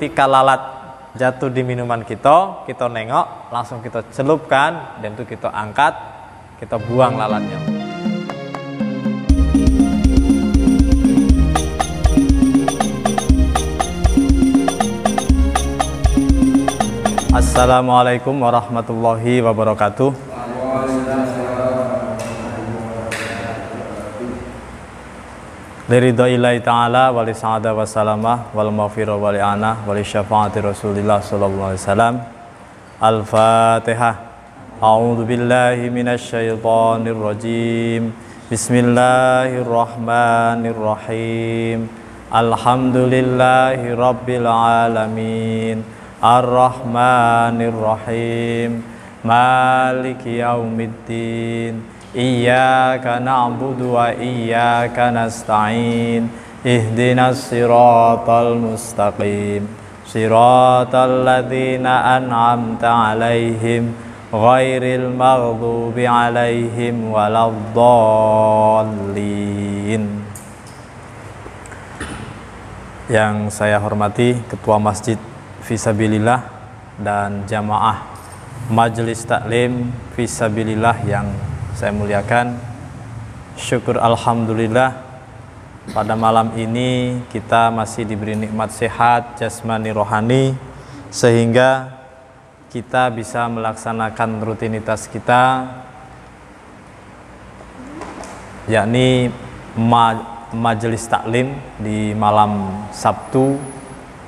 ketika lalat jatuh di minuman kita nengok, langsung kita celupkan, dan itu kita angkat, kita buang lalatnya. Assalamualaikum warahmatullahi wabarakatuh. Liridaillahi ta'ala wali sa'adah wa salamah wal maghfirah wali anah wali syafa'ati rasulillah sallallahu alaihi wasallam. Al-Fatihah. A'udzu billahi minasyaitonir rajim. Bismillahirrahmanirrahim. Alhamdulillahi rabbil alamin. Ar-Rahmanir-Rahim. Maliki yaumiddin. Iyyaka na'budu wa iyyaka nasta'in. Ihdinas siratal mustaqim. Siratal ladzina an'amta 'alaihim ghairil maghdubi 'alaihim waladdallin. Yang saya hormati Ketua Masjid Fisabilillah dan jamaah Majelis Taklim Fisabilillah yang saya muliakan, syukur alhamdulillah pada malam ini kita masih diberi nikmat sehat jasmani rohani sehingga kita bisa melaksanakan rutinitas kita, yakni majelis taklim di malam Sabtu,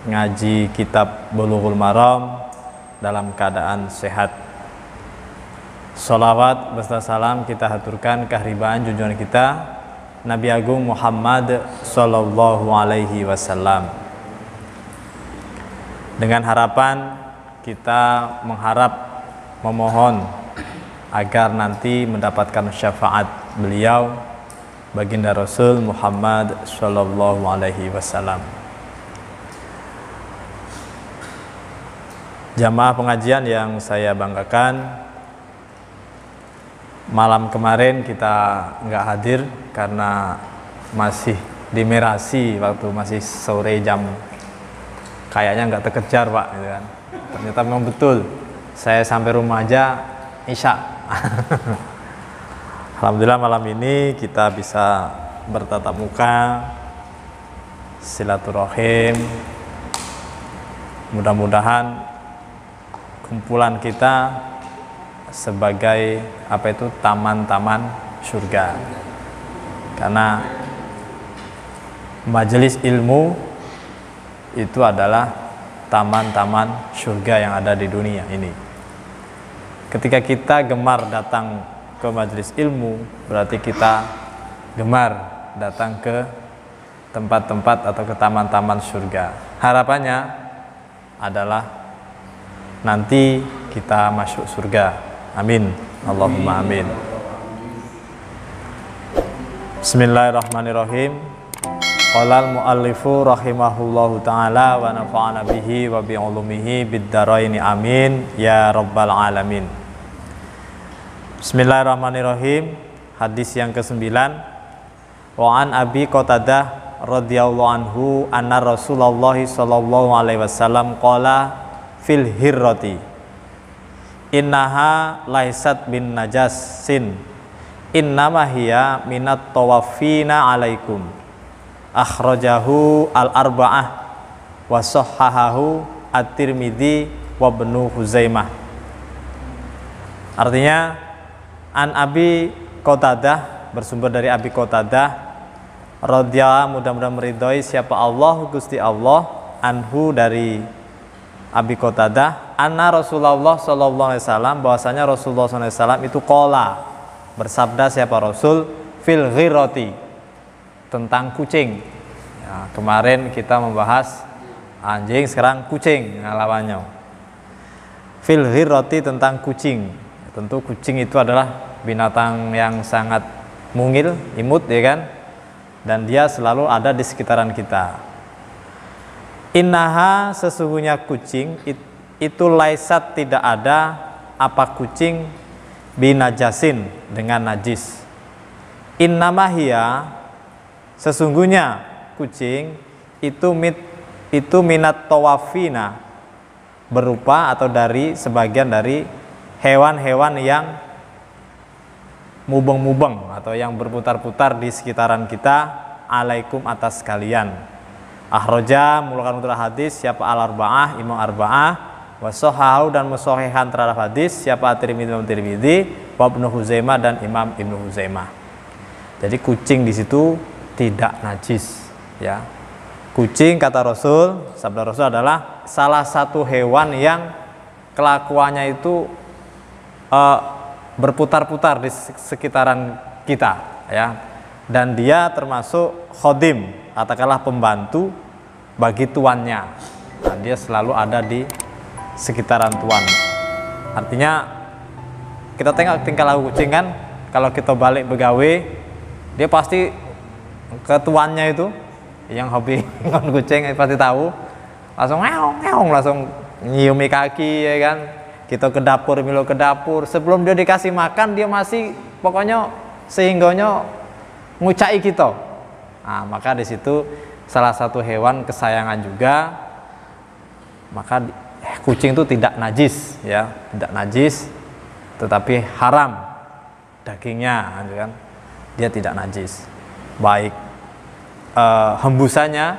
ngaji kitab Bulughul Maram dalam keadaan sehat. Sholawat beserta salam kita haturkan kehadiran junjungan kita Nabi Agung Muhammad Sallallahu Alaihi Wasallam. Dengan harapan kita memohon agar nanti mendapatkan syafaat beliau baginda Rasul Muhammad Sallallahu Alaihi Wasallam. Jamaah pengajian yang saya banggakan, malam kemarin kita nggak hadir karena masih di Merasi, waktu masih sore jam, kayaknya nggak terkejar Pak, gitu kan. Ternyata memang betul, saya sampai rumah aja Isya. Alhamdulillah malam ini kita bisa bertatap muka, silaturahim. Mudah-mudahan kumpulan kita sebagai taman-taman surga, karena majelis ilmu itu adalah taman-taman surga yang ada di dunia ini. Ketika kita gemar datang ke majelis ilmu, berarti kita gemar datang ke tempat-tempat atau ke taman-taman surga. Harapannya adalah nanti kita masuk surga. Amin. Allahumma amin. Bismillahirrahmanirrahim. Qala al-muallifu rahimahullahu ta'ala wa nafa'ana bihi wa bi'ulumihi bid-daraini amin ya rabbal alamin. Bismillahirrahmanirrahim. Hadis yang ke-9. Wa an Abi Qatadah radhiyallahu anhu anna Rasulullah sallallahu alaihi wasallam qala fil hirrati innaha laisat bin najasin innama hiya minat tawafina alaikum. Akhrajahu al-arba'ah wa sahhahahu at-Tirmidzi wa Ibnu Huzaimah. Artinya, an Abi Qatadah, bersumber dari Abi Qatadah radhiyallahu, mudah-mudahan meridhoi siapa Allah, Gusti Allah, anhu dari Abi Qatadah, anna Rasulullah sallallahu alaihi wasallam, bahwasanya Rasulullah sallallahu alaihi wasallam itu qala, bersabda siapa Rasul, fil ghirati, tentang kucing. Ya, kemarin kita membahas anjing, sekarang kucing lawannya. Fil ghirati, tentang kucing. Tentu kucing itu adalah binatang yang sangat mungil, imut, ya kan? Dan dia selalu ada di sekitaran kita. Innaha, sesungguhnya kucing itu laisat, tidak ada apa kucing binajasin, dengan najis. Innamahia, sesungguhnya kucing itu itu minat tawafina, berupa atau dari sebagian dari hewan-hewan yang mubeng-mubeng atau yang berputar-putar di sekitaran kita, alaikum atas kalian. Akhraja mengeluarkan untuk hadis siapa al-arba'ah, imam arba'ah, wasohahu dan musohihan terhadap hadis siapa at-Tirmidzi, imam Tirmidzi, wa Ibnu Huzaimah dan imam Ibnu Huzaimah. Jadi kucing di situ tidak najis, ya. Kucing kata Rasul, sabda Rasul adalah salah satu hewan yang kelakuannya itu berputar-putar di sekitaran kita, ya. Dan dia termasuk khodim, katakanlah pembantu bagi tuannya. Nah, dia selalu ada di sekitaran tuan. Artinya kita tengok tingkah laku kucing kan, kalau kita balik begawe, dia pasti ke tuannya itu, yang hobi ngon kucing pasti tahu, langsung ngeong, langsung nyiumi kaki, ya kan. Kita ke dapur, milo ke dapur, sebelum dia dikasih makan dia masih pokoknya sehingganya ngucai kita. Nah, maka di situ salah satu hewan kesayangan juga. Maka kucing itu tidak najis, ya, tidak najis, tetapi haram dagingnya, kan? Dia tidak najis, baik hembusannya,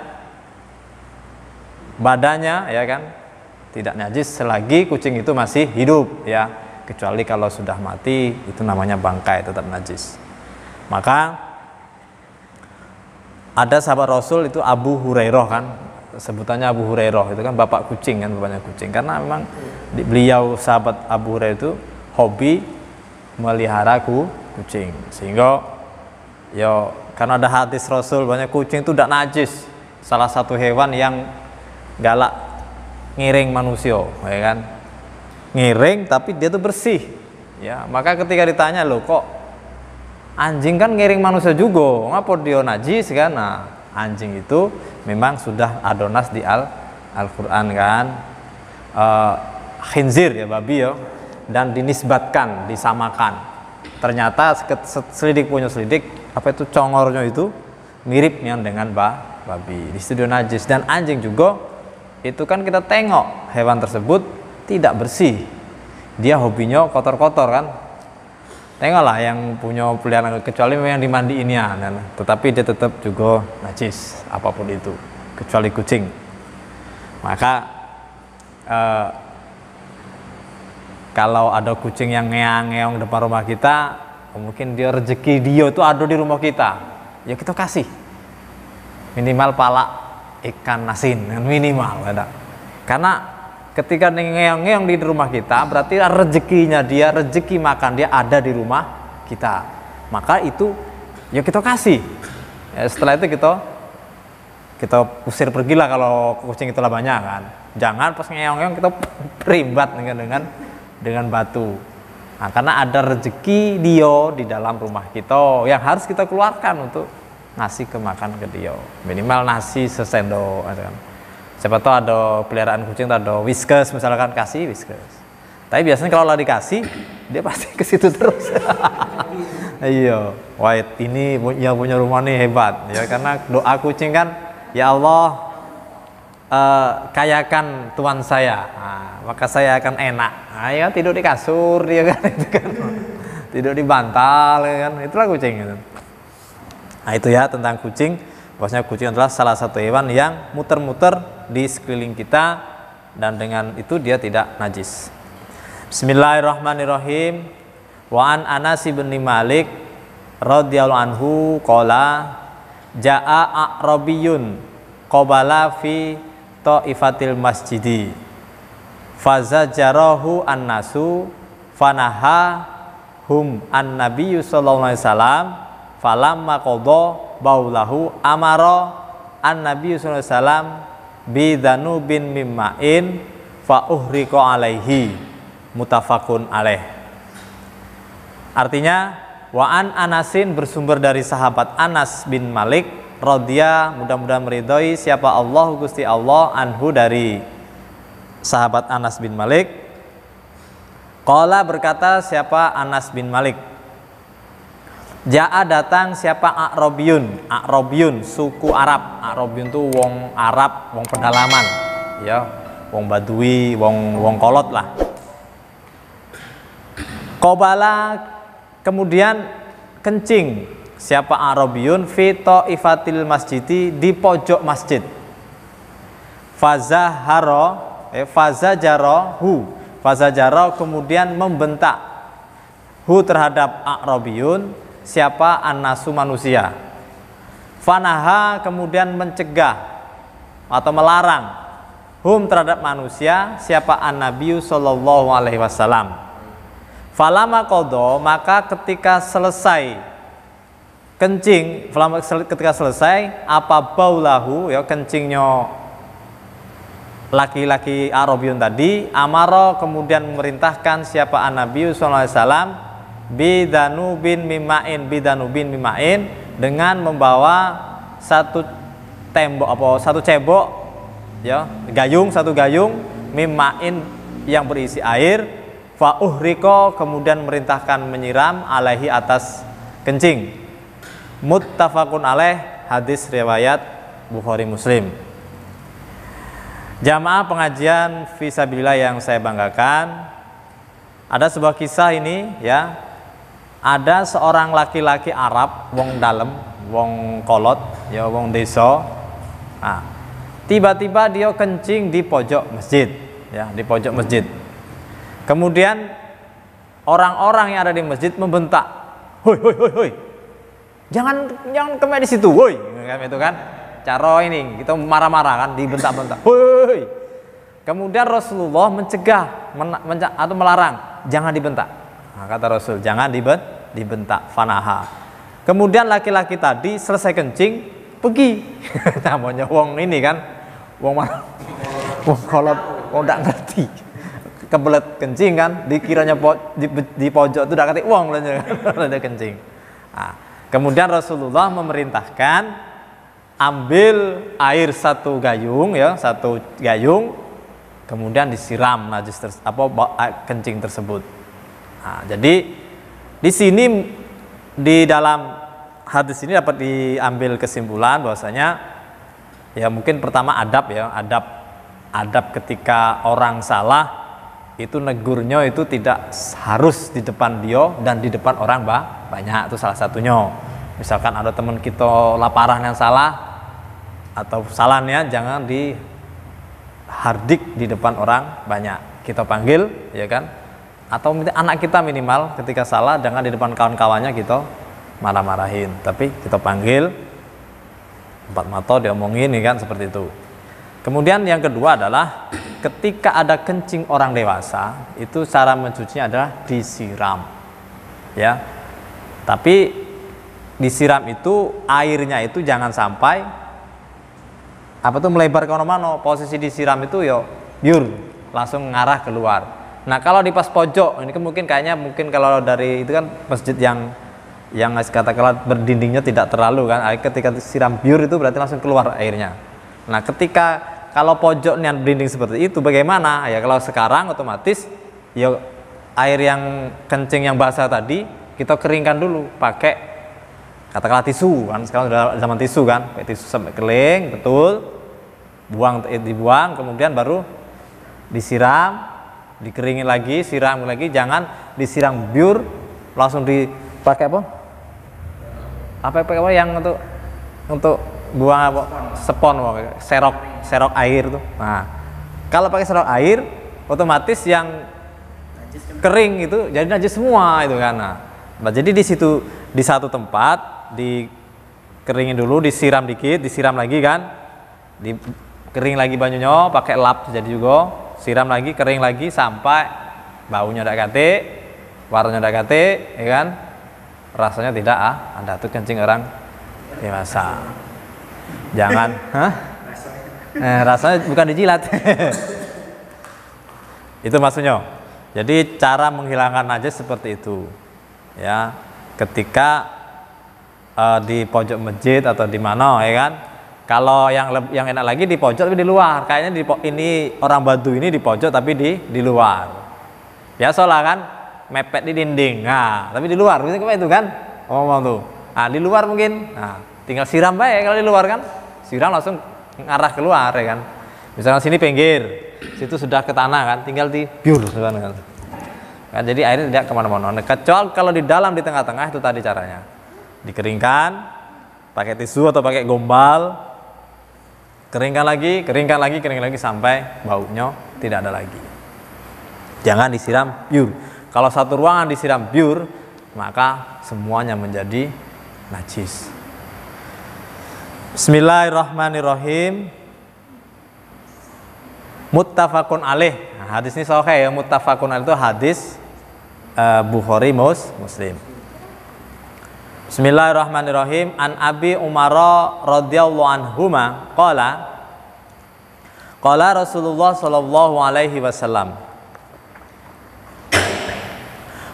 badannya, ya kan, tidak najis selagi kucing itu masih hidup, ya. Kecuali kalau sudah mati, itu namanya bangkai, tetap najis. Maka ada sahabat Rasul itu Abu Hurairah, kan, sebutannya Abu Hurairah, itu kan bapak kucing, kan, bapaknya kucing, karena memang beliau sahabat Abu Hurairah itu hobi melihara kucing, sehingga ya karena ada hadis Rasul banyak kucing itu tidak najis, salah satu hewan yang galak ngiring manusia, ya kan, ngiring tapi dia tuh bersih, ya. Maka ketika ditanya, loh kok anjing kan ngiring manusia juga, ngapa dia najis, kan? Nah, anjing itu memang sudah adonas di Al-Quran, kan, khinzir, ya, babi, ya, dan dinisbatkan, disamakan. Ternyata selidik punya selidik, apa itu congornya itu miripnya dengan babi, di situ najis. Dan anjing juga itu kan kita tengok hewan tersebut tidak bersih, dia hobinya kotor-kotor, kan. Tengoklah yang punya peliharaan, kecuali yang dimandiinnya, kan? Tetapi dia tetap juga najis apapun itu, kecuali kucing. Maka kalau ada kucing yang ngeong-ngeong depan rumah kita, mungkin dia rezeki dia itu ada di rumah kita, ya kita kasih minimal pala ikan asin, minimal, ada. Karena ketika ngeong-ngeong di rumah kita, berarti rezekinya dia, rezeki makan dia ada di rumah kita. Maka itu ya kita kasih. Ya, setelah itu kita usir pergilah kalau kucing itulah banyak, kan. Jangan pas ngeong-ngeong kita perimbat dengan batu. Nah, karena ada rezeki dia di dalam rumah kita yang harus kita keluarkan untuk ngasih ke makan ke dia. Minimal nasi sesendok, kan. Siapa tahu ada peliharaan kucing, ada Whiskas misalkan, kasih Whiskas. Tapi biasanya kalau lah dikasih, dia pasti ke situ terus. Iya, wah ini yang punya rumah nih hebat, ya, karena doa kucing kan, ya Allah, kayakan tuan saya, nah, maka saya akan enak. Nah, ya, tidur di kasur dia, kan, itu kan, tidur di bantal, ya, kan, itulah kucing itu. Nah, itu ya tentang kucing. Bahwasanya kucing adalah salah satu hewan yang muter-muter di sekeliling kita, dan dengan itu dia tidak najis. Bismillahirrahmanirrahim. Wa an Anas bin Malik radhiyallahu anhu qala jaa a'rabiyun qabala fi ta'ifatil masjidi fazajarahu an-nasu fanaha hum an-nabiyyu sallallahu alaihi wasallam falamma qada baulahu amara an-nabiyyu sallallahu alaihi wasallam bidhanubin mimma'in fa uhriqa alaihi, mutafakun alaih. Artinya, wa'an Anasin bersumber dari sahabat Anas bin Malik radhiya, mudah-mudahan meridhoi siapa Allah Gusti Allah, anhu dari sahabat Anas bin Malik. Qala berkata siapa Anas bin Malik, Ja'a datang siapa A'rabiyun. A'rabiyun suku Arab. A'rabiyun tuh wong Arab, wong pedalaman, ya, wong Badui, wong kolot lah. Qobala kemudian kencing siapa A'rabiyun fi ta'ifatil masjidi di pojok masjid. Fazajaro kemudian membentak hu terhadap A'rabiyun siapa annasu manusia. Fanaha kemudian mencegah atau melarang hum terhadap manusia siapa an-nabiyyu sallallahu alaihi wasallam. Falama qadha maka ketika selesai kencing, ketika selesai apa baulahu ya kencingnya laki-laki A'rabiyun tadi, amaro kemudian memerintahkan siapa an-nabiyyu sallallahu alaihi wasallam bidanubin mimain dengan membawa satu cebok ya, satu gayung mimain yang berisi air, fa uhriko kemudian merintahkan menyiram alaihi atas kencing. Muttafaqun alaih, hadis riwayat Bukhari Muslim. Jamaah pengajian fisabilillah yang saya banggakan, ada sebuah kisah ini ya. Ada seorang laki-laki Arab, wong dalem, wong kolot, ya wong desa. Nah, tiba-tiba dia kencing di pojok masjid, ya di pojok masjid. Kemudian orang-orang yang ada di masjid membentak, hoi, hoi, hoi, hoi, jangan kemek di situ, hoi, itu kan. Cara ini kita marah-marah kan, dibentak-bentak, hoi. Kemudian Rasulullah mencegah atau melarang, jangan dibentak. Nah, kata Rasul, jangan dibentak. Fanaha. Kemudian laki-laki tadi selesai kencing, pergi. Namanya wong ini kan, wong kolot, wong nggak ngerti. Kebelet kencing kan, dikiranya di pojok itu udah ketik wong udah kencing. Nah, kemudian Rasulullah memerintahkan ambil air satu gayung, kemudian disiram najis kencing tersebut. Nah, jadi di sini di dalam hadis ini dapat diambil kesimpulan bahwasanya ya mungkin pertama adab ketika orang salah itu negurnya itu tidak harus di depan dia dan di depan orang banyak, itu salah satunya. Misalkan ada teman kita laparan yang salah atau salahnya jangan dihardik di depan orang banyak, kita panggil ya kan. Atau anak kita minimal ketika salah jangan di depan kawan-kawannya kita marah-marahin, tapi kita panggil empat mata diomongin nih kan, seperti itu. Kemudian yang kedua adalah ketika ada kencing orang dewasa itu cara mencucinya adalah disiram ya, tapi disiram itu airnya itu jangan sampai melebar ke mana-mana. Posisi disiram itu yo biur langsung ngarah keluar. Nah kalau di pas pojok ini kan mungkin kalau dari itu kan masjid yang katakanlah berdindingnya tidak terlalu kan, ketika siram biur itu berarti langsung keluar airnya. Nah ketika kalau pojok yang berdinding seperti itu bagaimana ya? Kalau sekarang otomatis ya air yang kencing yang basah tadi kita keringkan dulu pakai katakanlah tisu kan, sekarang sudah zaman tisu kan, pakai tisu sampai kering betul, dibuang kemudian baru disiram, dikeringin lagi, siram lagi, jangan disiram biur langsung dipakai apa yang untuk buang sepon, serok air tuh. Nah kalau pakai serok air otomatis yang kering itu jadi najis semua itu kan. Nah jadi di situ di satu tempat dikeringin dulu, disiram dikit, disiram lagi kan, dikering lagi banyunya pakai lap jadi juga, siram lagi, kering lagi sampai baunya udah kate, warnanya udah kate, ya kan? Rasanya tidak ada tuh kencing orang dewasa. Jangan, rasanya bukan dijilat. Itu maksudnya. Jadi cara menghilangkan najis seperti itu, ya. Ketika di pojok masjid atau di mana, ya kan? Kalau yang enak lagi di pojok tapi di luar. Kayaknya ini orang Badu ini di pojok tapi di luar. Biasalah kan mepet di dinding. Nah, tapi di luar. Bisa itu kan? ngomong tuh. Nah, di luar mungkin, nah, tinggal siram baik kalau di luar kan, siram langsung ngarah keluar ya kan. Misalnya sini pinggir, situ sudah ke tanah kan, tinggal di biur kan. Nah, jadi airnya tidak kemana-mana. Nah, kecuali kalau di dalam di tengah-tengah itu tadi caranya, dikeringkan, pakai tisu atau pakai gombal, keringkan lagi sampai baunya tidak ada lagi. Jangan disiram biur. Kalau satu ruangan disiram biur, maka semuanya menjadi najis. Bismillahirrahmanirrahim. Muttafaqun alaih. Nah, hadis ini sahih ya, muttafaqun alaih itu hadis Bukhari Muslim. Bismillahirrahmanirrahim. An Abi Umar radhiyallahu anhuma qala Rasulullah sallallahu alaihi wasallam,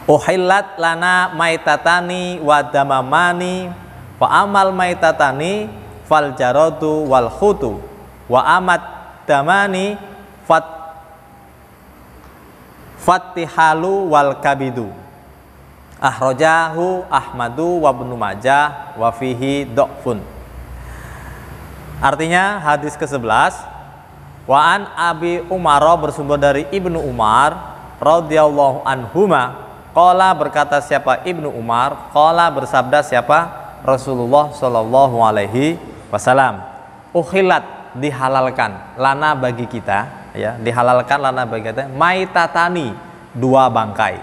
uhillat lana maitatani wa damamani wa amal maitatani fal jaradu wal khutu wa amat damani fatihalu wal kabidu. Ahrojahu Ahmadu wa Ibnu Majah wa fihi dha'fun. Artinya hadis ke-11, wa an Abi Umar bersumber dari Ibnu Umar radhiyallahu anhuma, qala berkata siapa Ibnu Umar, qala bersabda siapa Rasulullah sallallahu alaihi wasallam, uhillat dihalalkan lana bagi kita ya, dihalalkan lana bagi kita maitatani dua bangkai,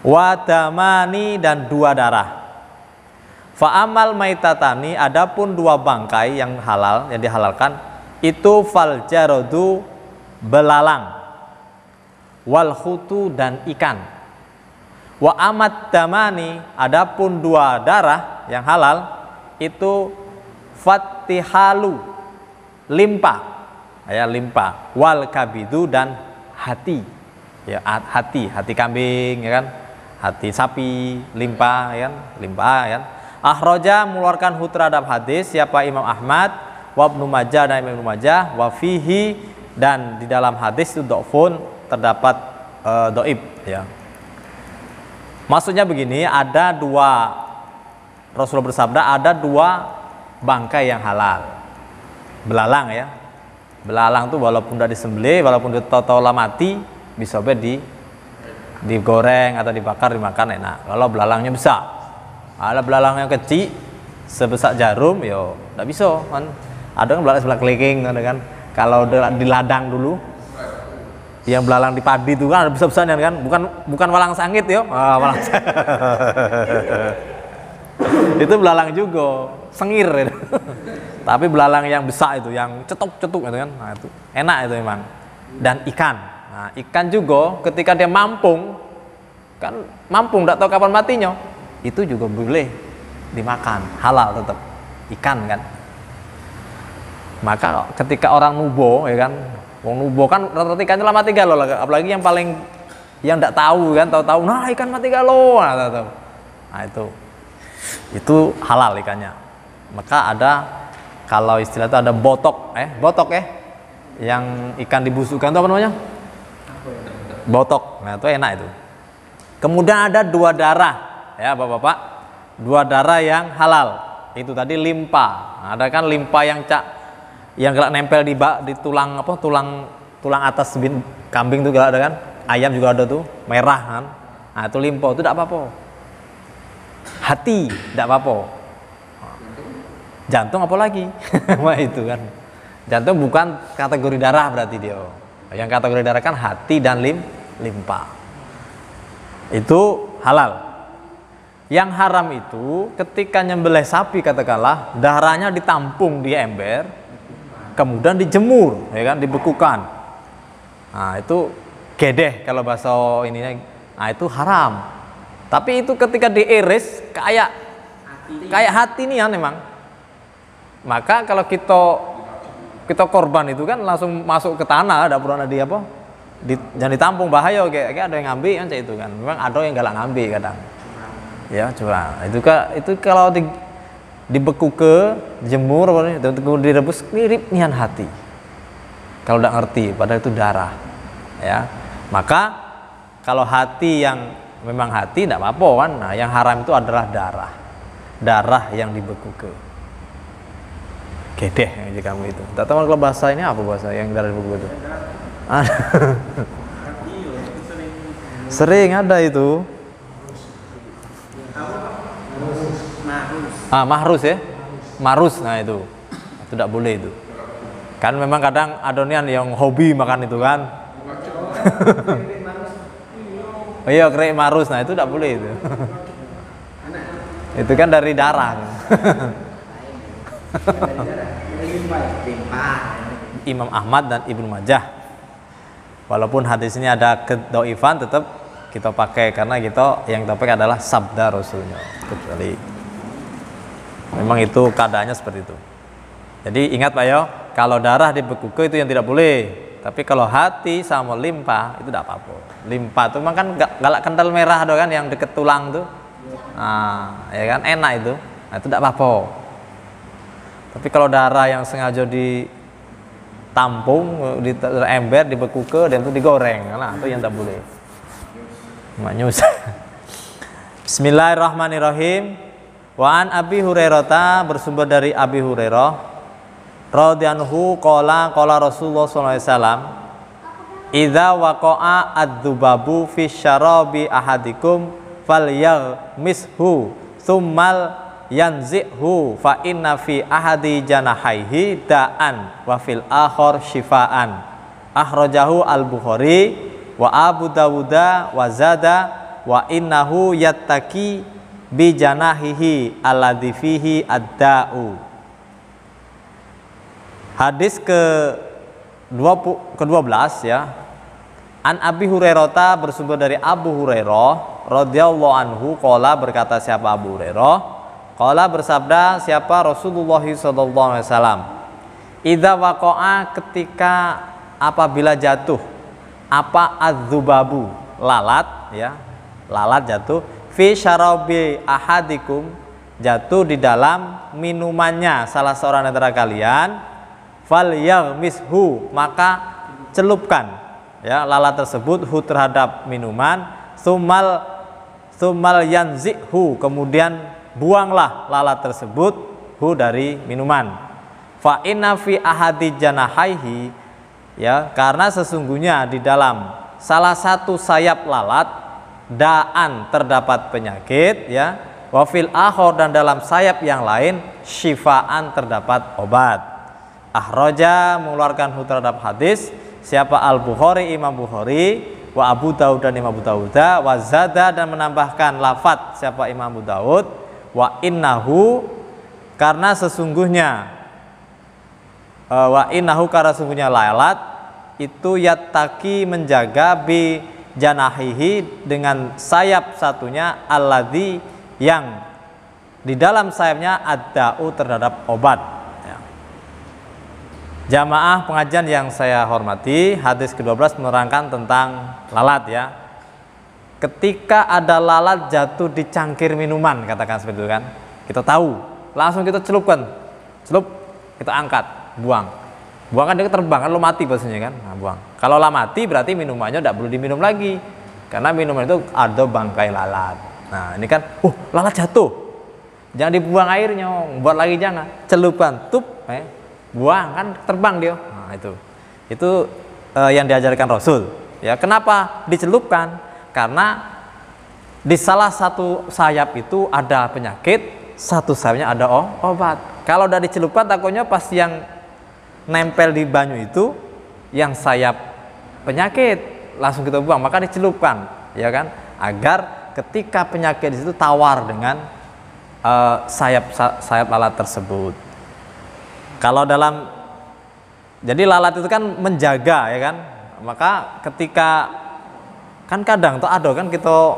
wadamani dan dua darah. Fa'amal maitatani adapun dua bangkai yang halal yang dihalalkan itu fal jaradu belalang, wal khutu dan ikan. Wa amat damani adapun dua darah yang halal itu fatihalu limpa ya, limpa, wal kabidu dan hati ya, hati kambing ya kan, hati sapi, limpa ya kan, limpa ya kan. Akhraja mengeluarkan terhadap hadis siapa Imam Ahmad, wa Ibnu Majah dan Ibnu Majah, wa fihi dan di dalam hadis itu dha'fun terdapat dhaif ya. Maksudnya begini, ada dua, Rasulullah bersabda ada dua bangkai yang halal. Belalang ya. Belalang tuh walaupun udah disembelih, walaupun ditotol mati, bisa digoreng atau dibakar, dimakan enak. Kalau belalangnya besar, ada belalangnya kecil sebesar jarum, yo nggak bisa kan. Ada kan belalang sebelah keliking kan. Kalau di ladang dulu, yang belalang di padi itu kan ada besar-besarnya kan, bukan walang sangit yo, walang itu belalang juga, sengir itu. Tapi belalang yang besar itu, yang cetuk-cetuk gitu kan, nah itu enak itu memang. Dan ikan, nah ikan juga ketika dia mampung, kan mampung, tidak tahu kapan matinya, itu juga boleh dimakan, halal tetap, ikan kan. Maka ketika orang nubo ya kan, wong nubo kan rata-rata ikannya lah mati galo, apalagi yang tidak tahu kan, tahu-tahu nah ikan mati galo, nah itu halal ikannya. Maka ada, kalau istilah itu ada botok yang ikan dibusukkan itu apa namanya? Botok. Nah itu enak itu. Kemudian ada dua darah ya bapak-bapak, dua darah yang halal. Itu tadi limpa. Nah, ada kan limpa yang gelak nempel di tulang tulang atas kambing itu gelak ada kan? Ayam juga ada tuh, merah kan? Nah itu limpa, itu tidak apa-apa. Hati tidak apa-apa. Jantung apalagi? Wah itu kan. Jantung bukan kategori darah berarti dia. Yang kategori darah kan hati dan limpa. Itu halal. Yang haram itu ketika nyembelih sapi katakanlah, darahnya ditampung di ember, kemudian dijemur, ya kan, dibekukan. Nah, itu gedeh kalau bahasa ininya. Nah, itu haram. Tapi itu ketika diiris kayak hati nih ya memang. Maka kalau kita korban itu kan langsung masuk ke tanah, tidak perlu ada jangan ditampung, bahaya kayak ada yang ngambil kan itu kan. Memang ada yang galak ngambil kadang. Ya, coba. Itu kalau dibeku ke jemur direbus mirip nian hati. Kalau tidak ngerti padahal itu darah. Ya. Maka kalau hati yang memang hati tidak apa-apa kan. Nah, yang haram itu adalah darah yang dibekuke. Gedeh aja kamu itu. Tak tahu kalau bahasa ini apa bahasa yang darah dibekuke itu. Sering ada itu. Mahrus ya. Marus, nah itu tidak boleh itu. Kan memang kadang adonian yang hobi makan itu kan. Oh iya, kerek marus, nah itu tidak boleh itu. Itu kan dari darah. Imam Ahmad dan Ibnu Majah. Walaupun hadis ini ada kedoifan, tetap kita pakai karena kita yang kita pakai adalah sabda Rasulnya. Kecuali memang itu keadaannya seperti itu. Jadi ingat Pak yo, kalau darah dibekuke itu yang tidak boleh. Tapi kalau hati sama limpa itu tidak apa-apa. Limpa itu memang kan galak kental merah doang kan yang deket tulang tuh. Nah, ya kan enak itu. Nah, itu tidak apa-apa. Tapi kalau darah yang sengaja ditampung, di ember, dibekuke dan itu digoreng, nah itu yang tidak boleh. Manyus. Bismillahirrahmanirrahim. Wa an Abi Hurairah, bersumber dari Abi Hurairah radhiyallahu qala Rasulullah sallallahu alaihi wasallam, idza waqa'a ad-dubabu fi syarabi ahadikum falyaghmishu tsummal yanzihu fa inna fi ahadi janahaihi da'an wa fil akhar shifaan. Akhrajahu al-Bukhari wa Abu Dawud wa zada wa innahu yattaqi bi janahihi alladzi fihi ad-da'u. Hadis ke-12 ya. An Abi Hurairah, bersumber dari Abu Hurairah radhiyallahu anhu qala, berkata siapa Abu Hurairah, qala bersabda siapa Rasulullah sallallahu alaihi wasallam, idza waqa'a, ketika apabila jatuh apa adzubabu, lalat ya, lalat jatuh fi syarabi ahadikum, jatuh di dalam minumannya salah seorang antara kalian, falyaghmishu, maka celupkan ya lalat tersebut hu terhadap minuman, tsummal yanzihu, kemudian buanglah lalat tersebut hu dari minuman. Fa inna fi ahadi janahaihi, ya karena sesungguhnya di dalam salah satu sayap lalat da'an, terdapat penyakit ya, wafil akhor, dan dalam sayap yang lain syifaan, terdapat obat. Ahroja, mengeluarkan terhadap hadis siapa Al-Bukhari, Imam Bukhari, wa Abu Dawud, dan Imam Abu Dawud, wa zada, dan menambahkan lafadz siapa Imam Abu Dawud, wa innahu, karena sesungguhnya karena sesungguhnya lalat itu yattaqi, menjaga bi janahihi, dengan sayap satunya, alladzi, yang di dalam sayapnya ad-da'u, terhadap obat ya. Jamaah pengajian yang saya hormati, hadis ke-12 menerangkan tentang lalat ya. Ketika ada lalat jatuh di cangkir minuman, katakan seperti itu kan, kita tahu, langsung kita celupkan, kita angkat, buang kan, dia terbang kan, lo mati biasanya kan, nah, buang. Kalau lah mati berarti minumannya tidak perlu diminum lagi, karena minuman itu ada bangkai lalat. Nah ini kan, lalat jatuh, jangan dibuang airnya, buat lagi jangan, celupkan, buang kan, terbang dia. Nah itu yang diajarkan Rasul ya. Kenapa dicelupkan? Karena di salah satu sayap itu ada penyakit, satu sayapnya ada obat. Kalau udah dicelupkan, takutnya pas yang nempel di banyu itu yang sayap penyakit, langsung kita buang, maka dicelupkan ya kan, agar ketika penyakit di situ tawar dengan sayap lalat tersebut. Kalau dalam, jadi lalat itu kan menjaga ya kan, maka ketika kan kadang tuh ada kan kita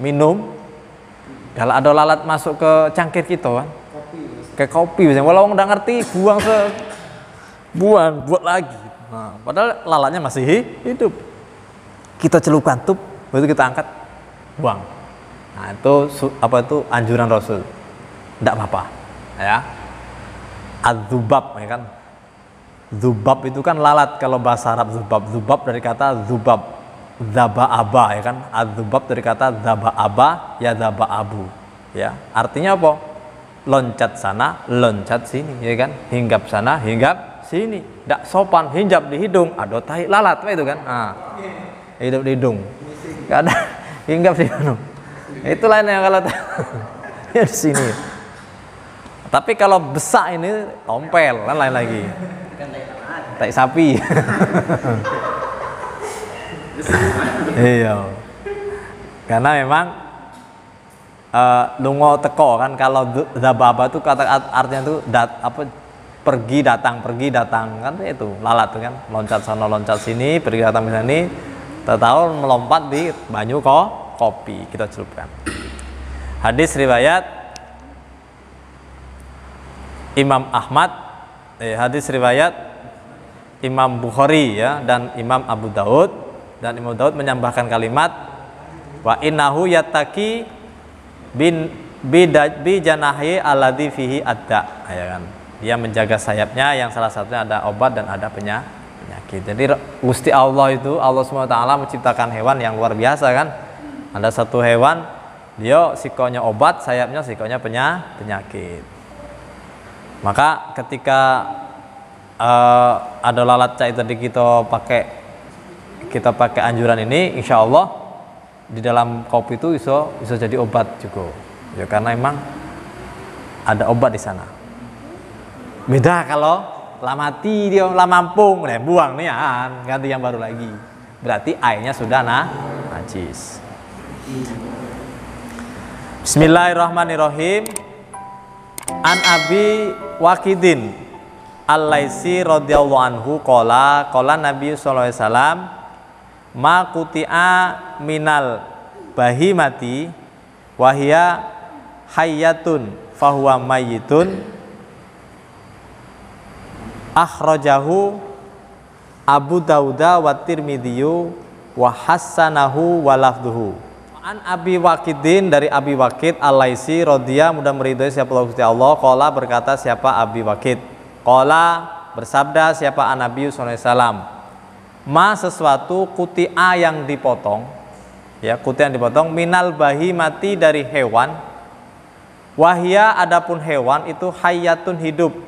minum, kalau ada lalat masuk ke cangkir kita kan, ke kopi misalnya, walau udah ngerti buang buat lagi. Nah, padahal lalatnya masih hidup. Kita celupkan tuh, begitu kita angkat, buang. Nah, itu anjuran Rasul. Tidak apa-apa, ya. Az-zubab ya kan. Zubab itu kan lalat kalau bahasa Arab, zubab dari kata zubab. dzaba'aba ya kan, adzubab dari kata dzaba'aba ya dzaba'abu ya, artinya apa? Loncat sana loncat sini ya kan, hinggap sana hinggap sini, tidak sopan hinggap di hidung, aduh tai lalat itu kan, hidup di hidung, gak ada hinggap di hidung, itu lainnya kalau ya di sini. Tapi kalau besak ini tompel kan lain lagi, tai sapi. Iya, karena memang lungo teko kan, kalau dzababa itu kata artinya itu pergi datang kan, itu lalat kan, loncat sana loncat sini, pergi datang ke sini, tahu melompat di banyu kopi kita celupkan. Hadis riwayat Imam Ahmad, hadis riwayat Imam Bukhari ya, dan Imam Abu Daud. Dan Imam Daud menambahkan kalimat wa innahu yattaqi bi janahi alladzi fihi adda, ya kan, dia menjaga sayapnya yang salah satunya ada obat dan ada penyakit. Jadi Gusti Allah itu, Allah SWT menciptakan hewan yang luar biasa kan, ada satu hewan dia sikonya obat, sayapnya sikonya penyakit. Maka ketika ada lalat cai tadi kita pakai anjuran ini, insya Allah di dalam kopi itu bisa jadi obat juga ya, karena emang ada obat di sana. Beda kalau mati dia mampung buang nih ganti yang baru lagi, berarti airnya sudah najis. Bismillahirrahmanirrahim. An Abi Waqidin Al-Laisi radhiyallahu anhu qala Nabi sallallahu alaihi wasallam ma quti'a minal bahimati wahia hayyatun fahuwa mayyitun akhrajahu Abu Dauda wa Tirmidzi wa hassanahu wa lafdhuhu. An Abi Waqidin, dari Abi Waqid Al-Laisi radhiya, mudah meridhoi siapa Allah, qala berkata siapa Abi Waqid, qala bersabda siapa Nabi sallallahu alaihi wasallam, ma sesuatu kuti'a yang dipotong ya, kuti'a yang dipotong minal bahimati dari hewan, wahia adapun hewan itu hayyatun hidup,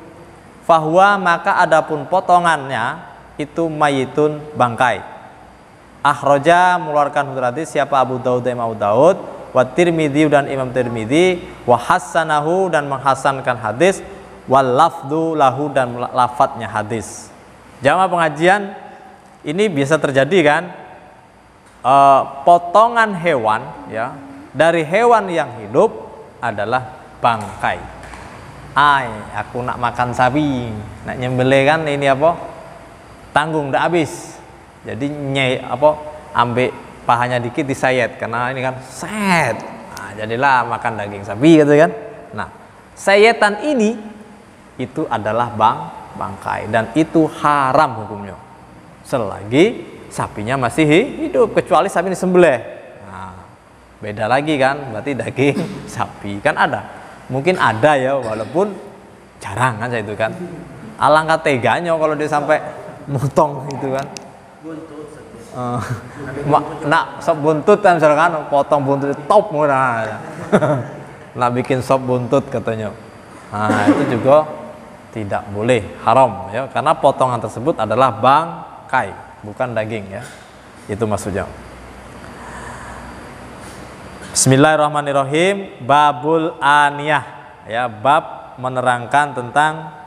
fahuwa maka adapun potongannya itu mayitun bangkai. Akhraja mengeluarkan hadis siapa Abu Daud dan Imam Daud, wa Tirmidzi dan Imam Tirmidzi, wa hassanahu dan menghasankan hadis, wal lafdhu lahu dan lafadznya hadis. Jamaah pengajian, ini biasa terjadi kan, potongan hewan ya dari hewan yang hidup adalah bangkai. Aku nak makan sapi, nak nyembelih kan, ini apa, tanggung ndak habis, jadi ambil pahanya dikit disayat, karena ini kan set, jadilah makan daging sapi gitu kan. Nah, sayatan ini itu adalah bangkai dan itu haram hukumnya selagi sapinya masih hidup, kecuali sapi disembelih. Nah, beda lagi kan, berarti daging sapi kan ada, mungkin ada ya, walaupun jarang kan itu kan. Alangkah teganya kalau dia sampai motong itu kan. Nak sop buntut kan misalkan, potong buntut top murah. Nak bikin sop buntut katanya. Nah, itu juga tidak boleh, haram ya, karena potongan tersebut adalah bangkai, bukan daging ya. Itu maksudnya. Bismillahirrahmanirrahim. Babul aniyah ya, bab menerangkan tentang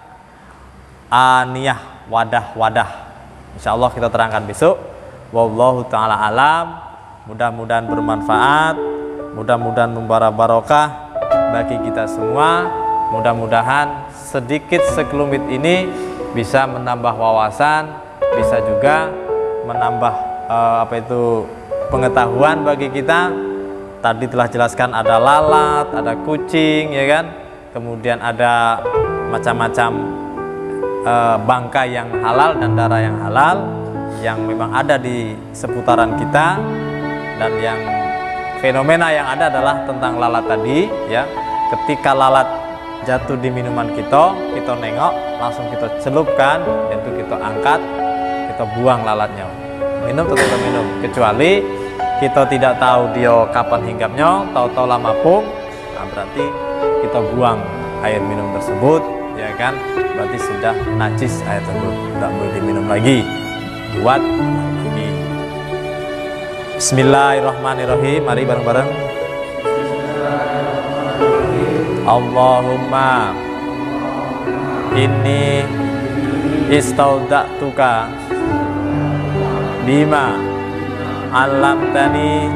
aniyah, wadah-wadah. Insyaallah kita terangkan besok. Wallahu taala alam. Mudah-mudahan bermanfaat, mudah-mudahan membawa barokah bagi kita semua. Mudah-mudahan sedikit sekelumit ini bisa menambah wawasan, bisa juga menambah pengetahuan bagi kita. Tadi telah jelaskan ada lalat, ada kucing ya kan, kemudian ada macam-macam bangkai yang halal dan darah yang halal yang memang ada di seputaran kita, dan yang fenomena yang ada adalah tentang lalat tadi ya. Ketika lalat jatuh di minuman kita nengok, langsung kita celupkan, dan itu kita angkat, kita buang lalatnya. minum tetap minum, kecuali kita tidak tahu dia kapan hinggapnya, tahu-tahu lama pun, nah berarti kita buang air minum tersebut, ya kan? Berarti sudah najis air tersebut, tidak boleh diminum lagi. Buat lagi. Bismillahirrahmanirrahim. Mari bareng-bareng. Allahumma inni istauda'tuka bima alamtani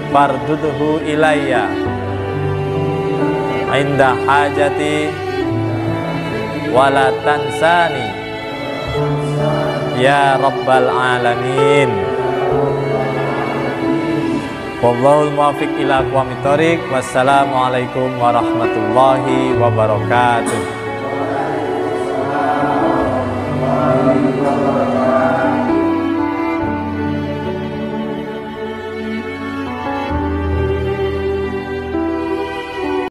fardudhu ilayya inda hajati wala tansani ya rabbal alamin. Wallahul muwaffiq ila aqwamit thoriq. Wassalamualaikum warahmatullahi wabarakatuh.